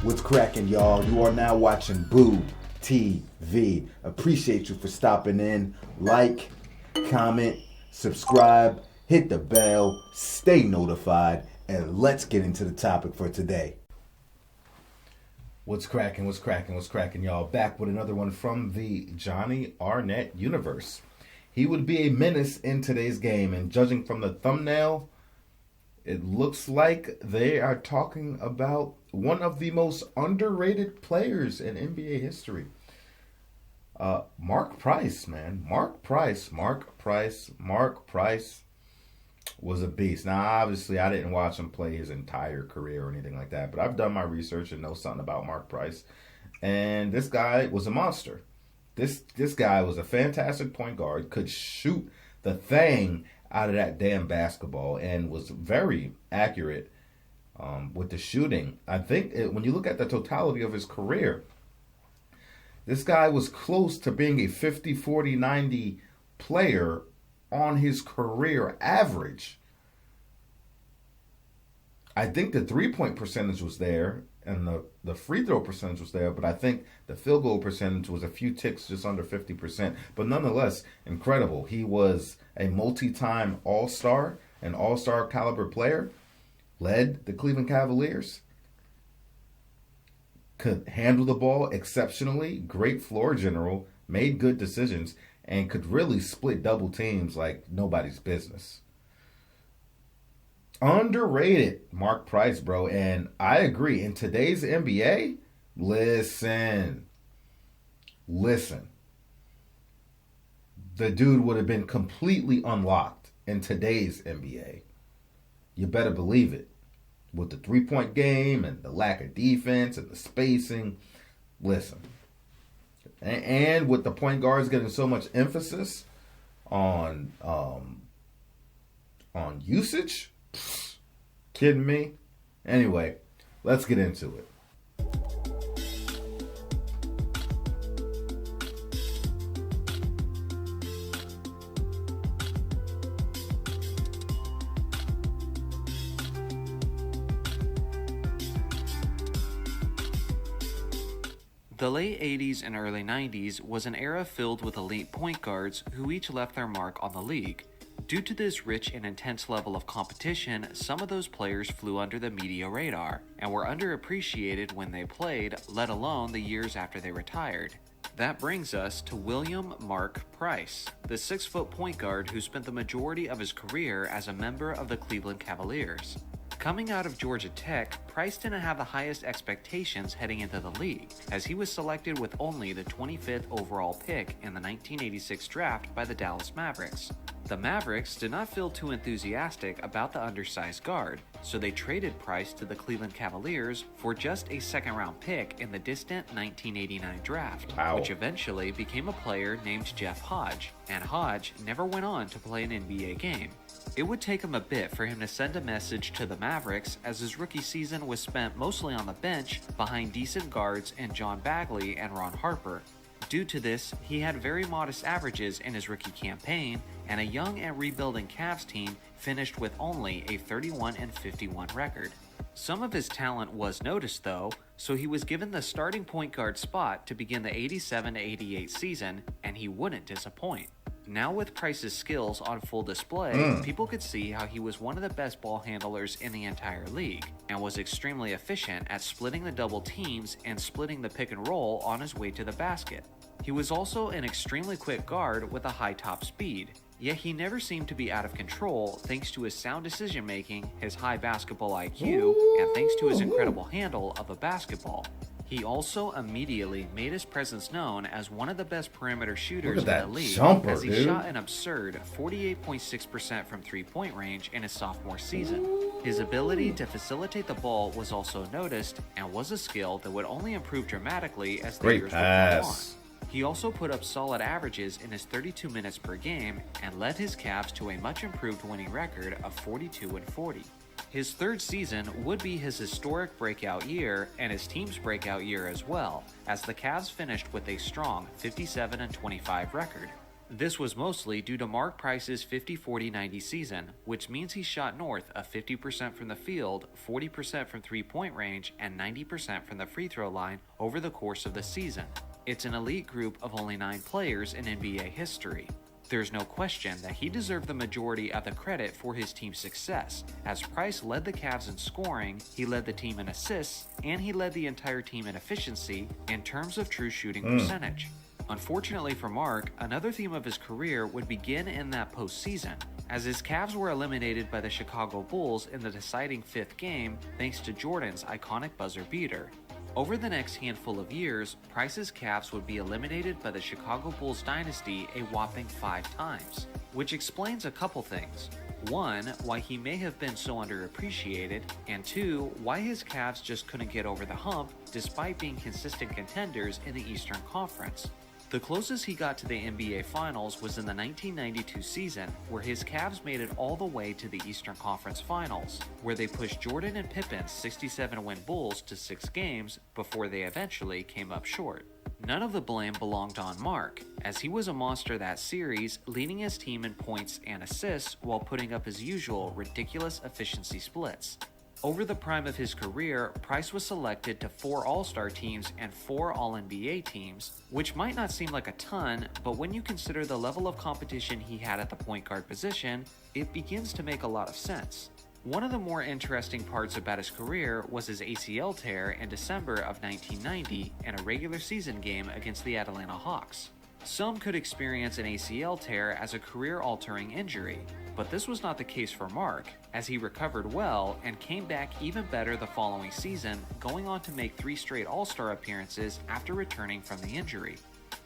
What's cracking, y'all? You are now watching Boo TV. Appreciate you for stopping in. Like, comment, subscribe, hit the bell, stay notified, and let's get into the topic for today. What's cracking, y'all? Back with another one from the Johnny Arnett universe. He would be a menace in today's game, and judging from the thumbnail, it looks like they are talking about one of the most underrated players in NBA history. Mark Price, man. Mark Price was a beast. Now, obviously, I didn't watch him play his entire career or anything like that, but I've done my research and know something about Mark Price. And this guy was a monster. This guy was a fantastic point guard, could shoot the thing out of that damn basketball, and was very accurate with the shooting. I think when you look at the totality of his career, this guy was close to being a 50, 40, 90 player on his career average. I think the three-point percentage was there, and the free throw percentage was there, but I think the field goal percentage was a few ticks just under 50%. But nonetheless, incredible. He was a multi-time all-star, an all-star caliber player, led the Cleveland Cavaliers, could handle the ball exceptionally, great floor general, made good decisions, and could really split double teams like nobody's business. Underrated Mark Price, bro. And I agree. In today's NBA, listen. The dude would have been completely unlocked in today's NBA. You better believe it. With the three-point game and the lack of defense and the spacing. Listen. And with the point guards getting so much emphasis on usage. Kidding me? Anyway, let's get into it. The late 80s and early 90s was an era filled with elite point guards who each left their mark on the league. Due to this rich and intense level of competition, some of those players flew under the media radar and were underappreciated when they played, let alone the years after they retired. That brings us to William Mark Price, the 6-foot point guard who spent the majority of his career as a member of the Cleveland Cavaliers. Coming out of Georgia Tech, Price didn't have the highest expectations heading into the league, as he was selected with only the 25th overall pick in the 1986 draft by the Dallas Mavericks. The Mavericks did not feel too enthusiastic about the undersized guard, so they traded Price to the Cleveland Cavaliers for just a second-round pick in the distant 1989 draft, which eventually became a player named Jeff Hodge, and Hodge never went on to play an NBA game. It would take him a bit for him to send a message to the Mavericks, as his rookie season was spent mostly on the bench behind decent guards in John Bagley and Ron Harper. Due to this, he had very modest averages in his rookie campaign, and a young and rebuilding Cavs team finished with only a 31-51 record. Some of his talent was noticed though, so he was given the starting point guard spot to begin the 87-88 season, and he wouldn't disappoint. Now with Price's skills on full display, people could see how he was one of the best ball handlers in the entire league, and was extremely efficient at splitting the double teams and splitting the pick and roll on his way to the basket. He was also an extremely quick guard with a high top speed, yet he never seemed to be out of control thanks to his sound decision making, his high basketball IQ, and thanks to his incredible handle of a basketball. He also immediately made his presence known as one of the best perimeter shooters in the league, as he shot an absurd 48.6% from three-point range in his sophomore season. His ability to facilitate the ball was also noticed, and was a skill that would only improve dramatically as the years would go on. He also put up solid averages in his 32 minutes per game, and led his Cavs to a much improved winning record of 42-40. His third season would be his historic breakout year, and his team's breakout year as well, as the Cavs finished with a strong 57-25 record. This was mostly due to Mark Price's 50-40-90 season, which means he shot north of 50% from the field, 40% from three-point range, and 90% from the free throw line over the course of the season. It's an elite group of only 9 players in NBA history. There's no question that he deserved the majority of the credit for his team's success, as Price led the Cavs in scoring, he led the team in assists, and he led the entire team in efficiency in terms of true shooting percentage. Unfortunately for Mark, another theme of his career would begin in that postseason, as his Cavs were eliminated by the Chicago Bulls in the deciding 5th game thanks to Jordan's iconic buzzer beater. Over the next handful of years, Price's Cavs would be eliminated by the Chicago Bulls dynasty a whopping 5 times, which explains a couple things. 1, why he may have been so underappreciated, and 2, why his Cavs just couldn't get over the hump despite being consistent contenders in the Eastern Conference. The closest he got to the NBA Finals was in the 1992 season, where his Cavs made it all the way to the Eastern Conference Finals, where they pushed Jordan and Pippen's 67-win Bulls to 6 games before they eventually came up short. None of the blame belonged on Mark, as he was a monster that series, leading his team in points and assists while putting up his usual ridiculous efficiency splits. Over the prime of his career, Price was selected to 4 All-Star teams and 4 All-NBA teams, which might not seem like a ton, but when you consider the level of competition he had at the point guard position, it begins to make a lot of sense. One of the more interesting parts about his career was his ACL tear in December of 1990 in a regular season game against the Atlanta Hawks. Some could experience an ACL tear as a career-altering injury, but this was not the case for Mark, as he recovered well and came back even better the following season, going on to make 3 straight All-Star appearances after returning from the injury.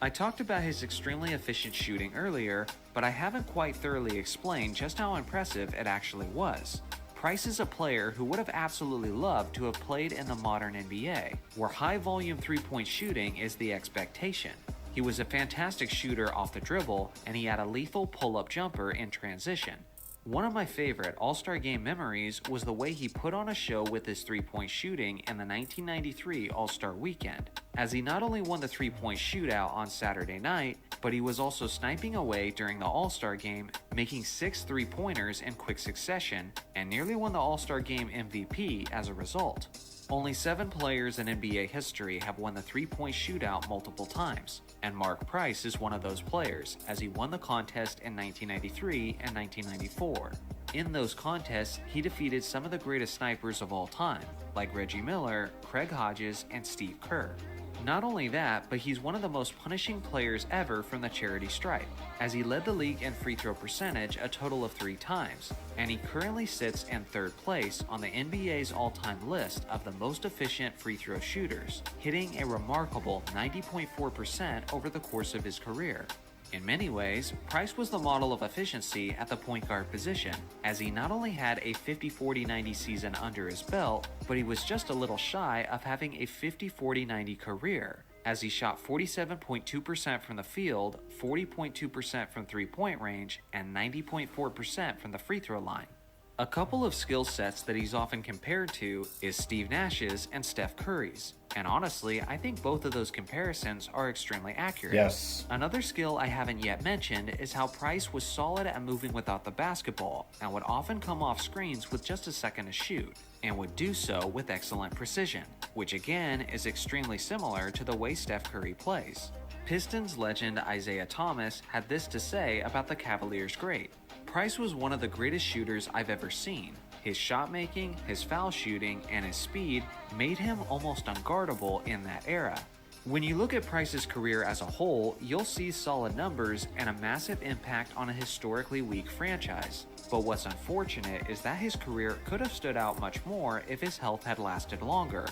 I talked about his extremely efficient shooting earlier, but I haven't quite thoroughly explained just how impressive it actually was. Price is a player who would have absolutely loved to have played in the modern NBA, where high-volume three-point shooting is the expectation. He was a fantastic shooter off the dribble, and he had a lethal pull-up jumper in transition. One of my favorite All-Star Game memories was the way he put on a show with his three-point shooting in the 1993 All-Star Weekend, as he not only won the three-point shootout on Saturday night, but he was also sniping away during the All-Star Game, making 6 three-pointers in quick succession, and nearly won the All-Star Game MVP as a result. Only 7 players in NBA history have won the three-point shootout multiple times, and Mark Price is one of those players, as he won the contest in 1993 and 1994. In those contests, he defeated some of the greatest snipers of all time, like Reggie Miller, Craig Hodges, and Steve Kerr. Not only that, but he's one of the most punishing players ever from the charity stripe, as he led the league in free throw percentage a total of 3 times, and he currently sits in 3rd place on the NBA's all-time list of the most efficient free throw shooters, hitting a remarkable 90.4% over the course of his career. In many ways, Price was the model of efficiency at the point guard position, as he not only had a 50-40-90 season under his belt, but he was just a little shy of having a 50-40-90 career, as he shot 47.2% from the field, 40.2% from three-point range, and 90.4% from the free throw line. A couple of skill sets that he's often compared to is Steve Nash's and Steph Curry's, and honestly, I think both of those comparisons are extremely accurate. Yes. Another skill I haven't yet mentioned is how Price was solid at moving without the basketball, and would often come off screens with just a second to shoot, and would do so with excellent precision, which again is extremely similar to the way Steph Curry plays. Pistons legend Isaiah Thomas had this to say about the Cavaliers' great. Price was one of the greatest shooters I've ever seen. His shot making, his foul shooting, and his speed made him almost unguardable in that era. When you look at Price's career as a whole, you'll see solid numbers and a massive impact on a historically weak franchise. But what's unfortunate is that his career could have stood out much more if his health had lasted longer.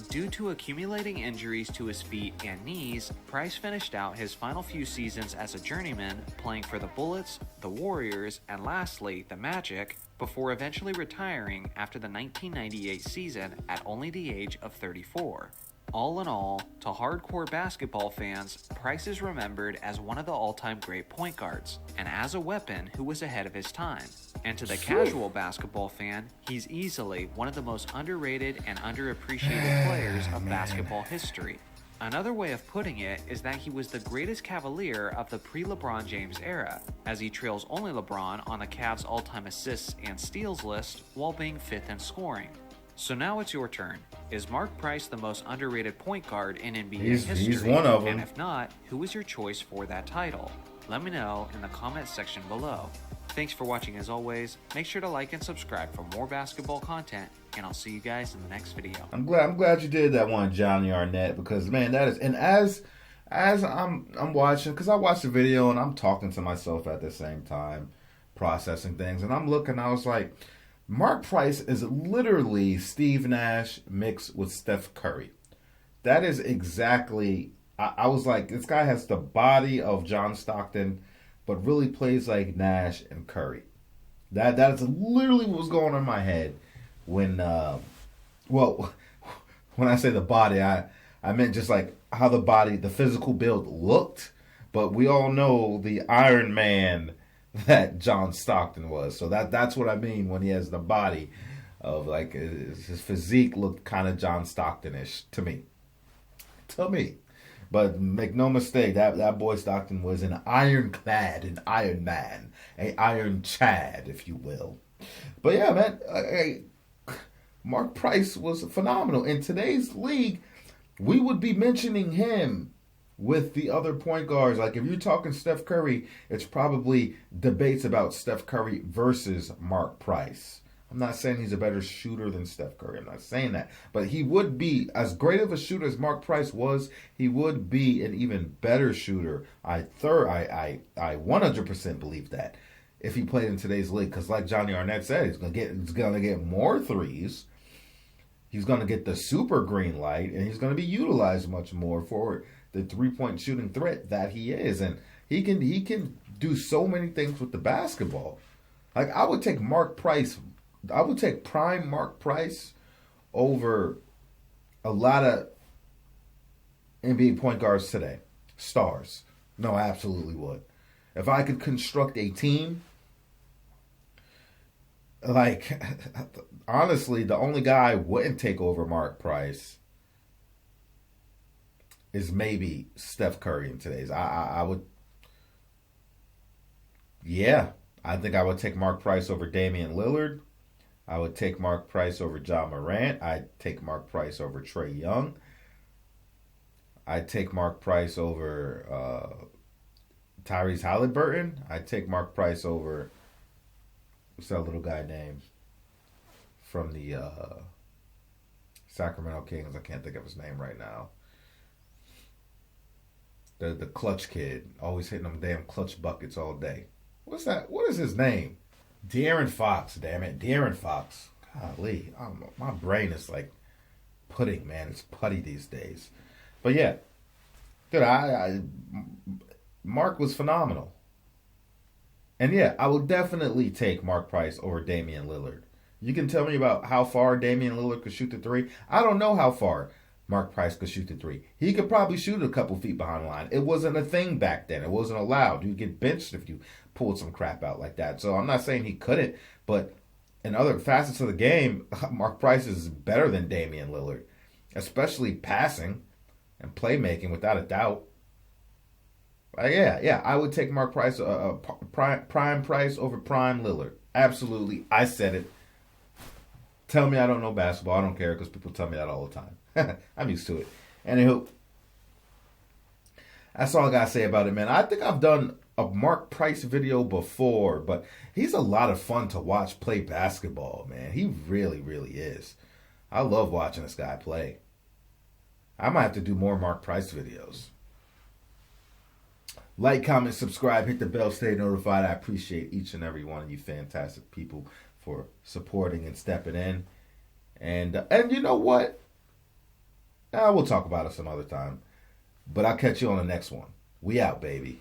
Due to accumulating injuries to his feet and knees, Price finished out his final few seasons as a journeyman, playing for the Bullets, the Warriors, and lastly, the Magic, before eventually retiring after the 1998 season at only the age of 34. All in all, to hardcore basketball fans, Price is remembered as one of the all-time great point guards, and as a weapon who was ahead of his time. And to the casual basketball fan, he's easily one of the most underrated and underappreciated players of basketball history. Another way of putting it is that he was the greatest Cavalier of the pre-LeBron James era, as he trails only LeBron on the Cavs' all-time assists and steals list while being 5th in scoring. So now it's your turn. Is Mark Price the most underrated point guard in NBA history? He's one of them. And if not, who is your choice for that title? Let me know in the comment section below. Thanks for watching as always. Make sure to like and subscribe for more basketball content, and I'll see you guys in the next video. I'm glad you did that one, Johnny Arnett, because man, that is, and as I'm watching, because I watched the video and I'm talking to myself at the same time, processing things, and I'm looking, I was like, Mark Price is literally Steve Nash mixed with Steph Curry. That is exactly, I was like, this guy has the body of John Stockton, but really plays like Nash and Curry. That is literally what was going on in my head when, when I say the body, I meant just like how the body, the physical build looked, but we all know the Iron Man that John Stockton was. So that's what I mean when he has the body of, like, his physique looked kind of John Stockton-ish to me. But make no mistake, that boy Stockton was an ironclad, an Iron Man, a Iron Chad, if you will. But yeah, man, Mark Price was phenomenal. In today's league, we would be mentioning him with the other point guards. Like, if you're talking Steph Curry, it's probably debates about Steph Curry versus Mark Price. I'm not saying he's a better shooter than Steph Curry. I'm not saying that. But he would be, as great of a shooter as Mark Price was, he would be an even better shooter. I 100% believe that if he played in today's league. Because like Johnny Arnett said, he's gonna get more threes. He's gonna get the super green light, and he's gonna be utilized much more for the 3-point shooting threat that he is. And he can do so many things with the basketball. Like, I would take prime Mark Price over a lot of NBA point guards today. Stars. No, I absolutely would. If I could construct a team, like, honestly, the only guy I wouldn't take over Mark Price is maybe Steph Curry in today's. I would, yeah, I think I would take Mark Price over Damian Lillard. I would take Mark Price over John Morant. I'd take Mark Price over Trae Young. I'd take Mark Price over Tyrese Halliburton. I'd take Mark Price over, what's that little guy named from the Sacramento Kings? I can't think of his name right now. The clutch kid, always hitting them damn clutch buckets all day. What's that? What is his name? De'Aaron Fox, damn it. De'Aaron Fox. Golly, my brain is like pudding, man. It's putty these days. But yeah, dude, Mark was phenomenal. And yeah, I will definitely take Mark Price over Damian Lillard. You can tell me about how far Damian Lillard could shoot the three. I don't know how far Mark Price could shoot the three. He could probably shoot a couple feet behind the line. It wasn't a thing back then. It wasn't allowed. You'd get benched if you pulled some crap out like that. So I'm not saying he couldn't, but in other facets of the game, Mark Price is better than Damian Lillard, especially passing and playmaking, without a doubt. Yeah, I would take Mark Price, prime Price over prime Lillard. Absolutely, I said it. Tell me I don't know basketball. I don't care, because people tell me that all the time. I'm used to it. Anywho, that's all I gotta say about it, man. I think I've done a Mark Price video before, but he's a lot of fun to watch play basketball, man. He really, really is. I love watching this guy play. I might have to do more Mark Price videos. Like, comment, subscribe, hit the bell, stay notified. I appreciate each and every one of you fantastic people for supporting and stepping in. And you know what? We'll talk about it some other time. But I'll catch you on the next one. We out, baby.